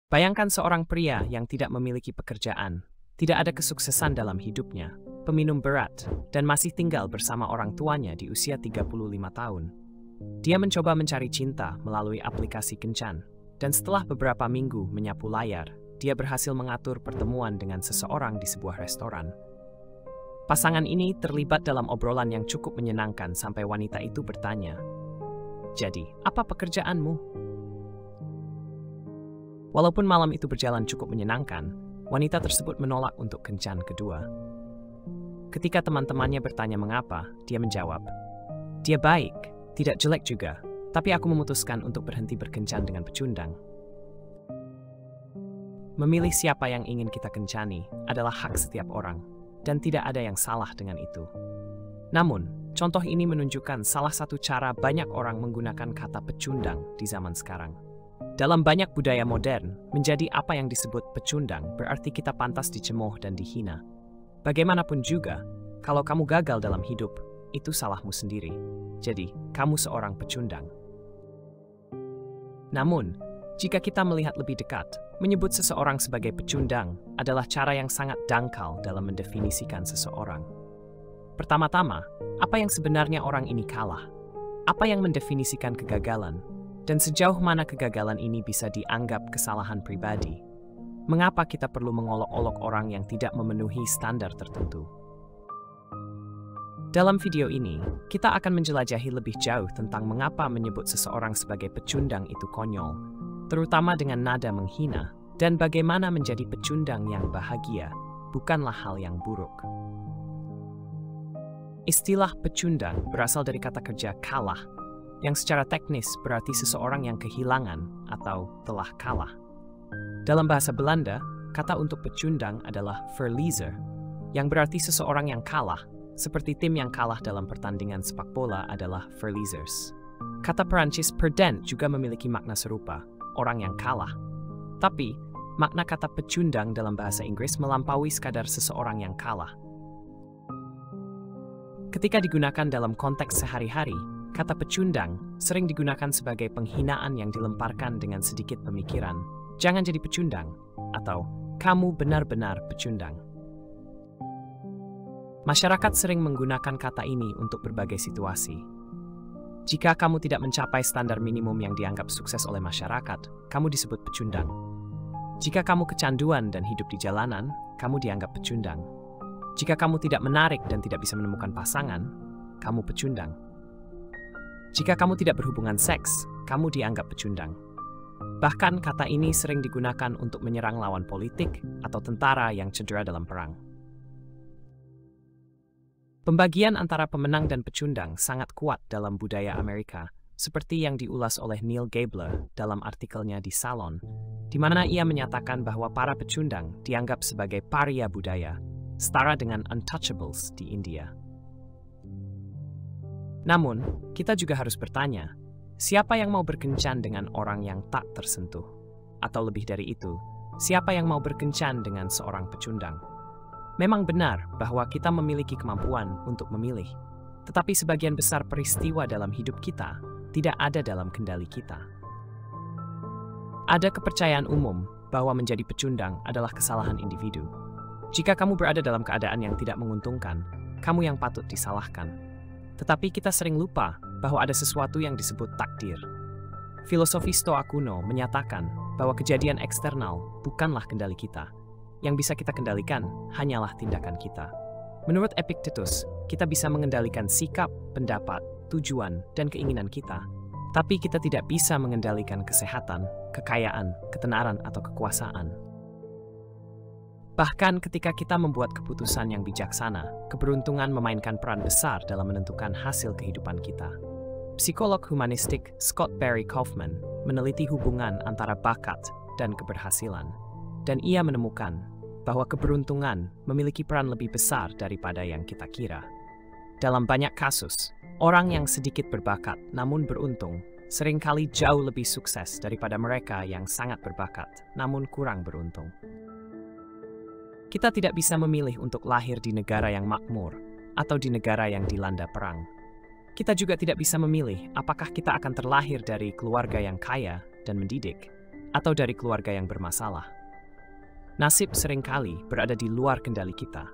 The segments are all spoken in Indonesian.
Bayangkan seorang pria yang tidak memiliki pekerjaan, tidak ada kesuksesan dalam hidupnya, peminum berat, dan masih tinggal bersama orang tuanya di usia 35 tahun. Dia mencoba mencari cinta melalui aplikasi kencan, dan setelah beberapa minggu menyapu layar, dia berhasil mengatur pertemuan dengan seseorang di sebuah restoran. Pasangan ini terlibat dalam obrolan yang cukup menyenangkan sampai wanita itu bertanya, "Jadi, apa pekerjaanmu?" Walaupun malam itu berjalan cukup menyenangkan, wanita tersebut menolak untuk kencan kedua. Ketika teman-temannya bertanya mengapa, dia menjawab, "Dia baik, tidak jelek juga, tapi aku memutuskan untuk berhenti berkencan dengan pecundang." Memilih siapa yang ingin kita kencani adalah hak setiap orang, dan tidak ada yang salah dengan itu. Namun, contoh ini menunjukkan salah satu cara banyak orang menggunakan kata pecundang di zaman sekarang. Dalam banyak budaya modern, menjadi apa yang disebut pecundang berarti kita pantas dicemooh dan dihina. Bagaimanapun juga, kalau kamu gagal dalam hidup, itu salahmu sendiri. Jadi, kamu seorang pecundang. Namun, jika kita melihat lebih dekat, menyebut seseorang sebagai pecundang adalah cara yang sangat dangkal dalam mendefinisikan seseorang. Pertama-tama, apa yang sebenarnya orang ini kalah? Apa yang mendefinisikan kegagalan? Dan sejauh mana kegagalan ini bisa dianggap kesalahan pribadi? Mengapa kita perlu mengolok-olok orang yang tidak memenuhi standar tertentu? Dalam video ini, kita akan menjelajahi lebih jauh tentang mengapa menyebut seseorang sebagai pecundang itu konyol, terutama dengan nada menghina, dan bagaimana menjadi pecundang yang bahagia bukanlah hal yang buruk. Istilah pecundang berasal dari kata kerja kalah, yang secara teknis berarti seseorang yang kehilangan atau telah kalah. Dalam bahasa Belanda, kata untuk pecundang adalah verliezer, yang berarti seseorang yang kalah, seperti tim yang kalah dalam pertandingan sepak bola adalah verliezers. Kata Perancis perdant juga memiliki makna serupa, orang yang kalah. Tapi, makna kata pecundang dalam bahasa Inggris melampaui sekadar seseorang yang kalah. Ketika digunakan dalam konteks sehari-hari, kata pecundang sering digunakan sebagai penghinaan yang dilemparkan dengan sedikit pemikiran. "Jangan jadi pecundang," atau "kamu benar-benar pecundang." Masyarakat sering menggunakan kata ini untuk berbagai situasi. Jika kamu tidak mencapai standar minimum yang dianggap sukses oleh masyarakat, kamu disebut pecundang. Jika kamu kecanduan dan hidup di jalanan, kamu dianggap pecundang. Jika kamu tidak menarik dan tidak bisa menemukan pasangan, kamu pecundang. Jika kamu tidak berhubungan seks, kamu dianggap pecundang. Bahkan kata ini sering digunakan untuk menyerang lawan politik atau tentara yang cedera dalam perang. Pembagian antara pemenang dan pecundang sangat kuat dalam budaya Amerika, seperti yang diulas oleh Neil Gabler dalam artikelnya di Salon, di mana ia menyatakan bahwa para pecundang dianggap sebagai paria budaya, setara dengan untouchables di India. Namun, kita juga harus bertanya, siapa yang mau berkencan dengan orang yang tak tersentuh? Atau lebih dari itu, siapa yang mau berkencan dengan seorang pecundang? Memang benar bahwa kita memiliki kemampuan untuk memilih, tetapi sebagian besar peristiwa dalam hidup kita tidak ada dalam kendali kita. Ada kepercayaan umum bahwa menjadi pecundang adalah kesalahan individu. Jika kamu berada dalam keadaan yang tidak menguntungkan, kamu yang patut disalahkan. Tetapi kita sering lupa bahwa ada sesuatu yang disebut takdir. Filosofi Stoa kuno menyatakan bahwa kejadian eksternal bukanlah kendali kita. Yang bisa kita kendalikan hanyalah tindakan kita. Menurut Epictetus, kita bisa mengendalikan sikap, pendapat, tujuan, dan keinginan kita. Tapi kita tidak bisa mengendalikan kesehatan, kekayaan, ketenaran, atau kekuasaan. Bahkan ketika kita membuat keputusan yang bijaksana, keberuntungan memainkan peran besar dalam menentukan hasil kehidupan kita. Psikolog humanistik Scott Barry Kaufman meneliti hubungan antara bakat dan keberhasilan, dan ia menemukan bahwa keberuntungan memiliki peran lebih besar daripada yang kita kira. Dalam banyak kasus, orang yang sedikit berbakat namun beruntung seringkali jauh lebih sukses daripada mereka yang sangat berbakat namun kurang beruntung. Kita tidak bisa memilih untuk lahir di negara yang makmur atau di negara yang dilanda perang. Kita juga tidak bisa memilih apakah kita akan terlahir dari keluarga yang kaya dan mendidik, atau dari keluarga yang bermasalah. Nasib seringkali berada di luar kendali kita,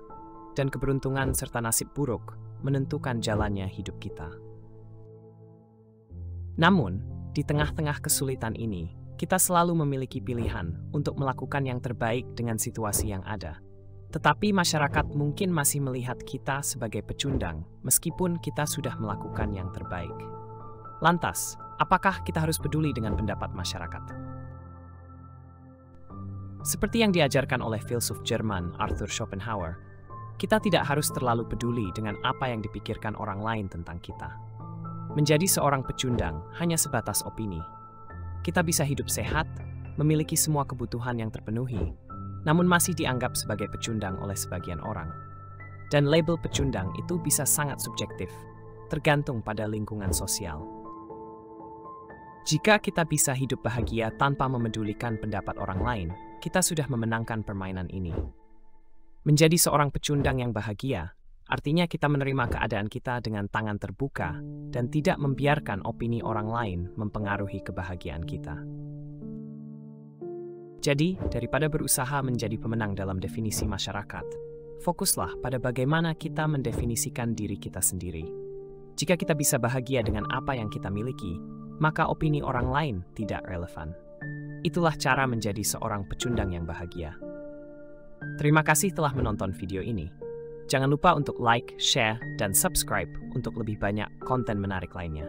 dan keberuntungan serta nasib buruk menentukan jalannya hidup kita. Namun, di tengah-tengah kesulitan ini, kita selalu memiliki pilihan untuk melakukan yang terbaik dengan situasi yang ada. Tetapi masyarakat mungkin masih melihat kita sebagai pecundang, meskipun kita sudah melakukan yang terbaik. Lantas, apakah kita harus peduli dengan pendapat masyarakat? Seperti yang diajarkan oleh filsuf Jerman Arthur Schopenhauer, kita tidak harus terlalu peduli dengan apa yang dipikirkan orang lain tentang kita. Menjadi seorang pecundang hanya sebatas opini. Kita bisa hidup sehat, memiliki semua kebutuhan yang terpenuhi, namun masih dianggap sebagai pecundang oleh sebagian orang. Dan label pecundang itu bisa sangat subjektif, tergantung pada lingkungan sosial. Jika kita bisa hidup bahagia tanpa memedulikan pendapat orang lain, kita sudah memenangkan permainan ini. Menjadi seorang pecundang yang bahagia, artinya kita menerima keadaan kita dengan tangan terbuka dan tidak membiarkan opini orang lain mempengaruhi kebahagiaan kita. Jadi, daripada berusaha menjadi pemenang dalam definisi masyarakat, fokuslah pada bagaimana kita mendefinisikan diri kita sendiri. Jika kita bisa bahagia dengan apa yang kita miliki, maka opini orang lain tidak relevan. Itulah cara menjadi seorang pecundang yang bahagia. Terima kasih telah menonton video ini. Jangan lupa untuk like, share, dan subscribe untuk lebih banyak konten menarik lainnya.